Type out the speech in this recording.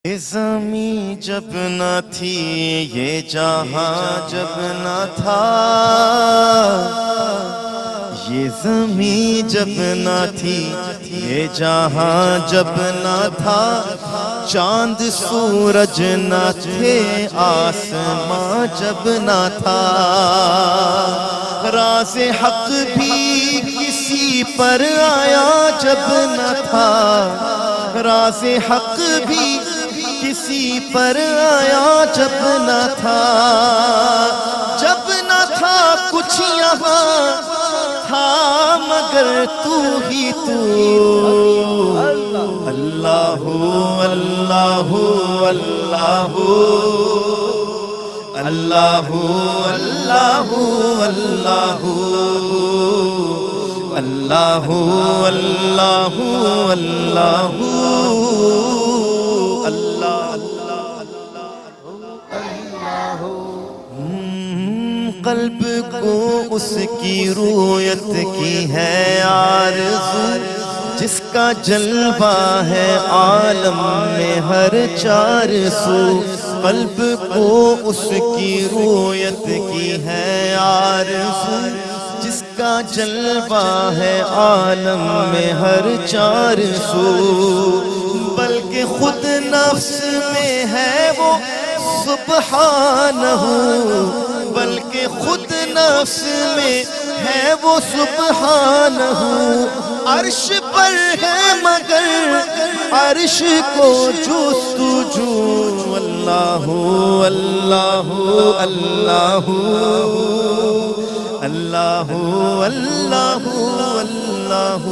یہ زمین جب نہ تھی، یہ جہاں جب نہ تھا، یہ زمین جب نہ تھی، یہ جہاں جب نہ تھا، چاند سورج نہ تھے، آسمان جب نہ تھا، راز حق بھی کسی پر آیا جب نہ تھا، راز حق بھی کسی پر آیا جب نہ تھا، جب نہ تھا کچھ یہاں تھا مگر تو ہی تو، اللہ اللہ اللہ اللہ اللہ اللہ اللہ اللہ اللہ قلب کو اس کی رویت کی ہے آرزو، جس کا جلوہ ہے عالم میں ہر چار سو، قلب کو اس کی رویت کی ہے آرزو، جس کا جلوہ ہے عالم میں ہر چار سو، بلکہ خود نفس میں ہے وہ سبحانہ، بلکہ خود نفس میں ہے وہ سبحانہ، عرش پر ہے مگر عرش کو جستجو، اللہ اللہ اللہ اللہ اللہ اللہ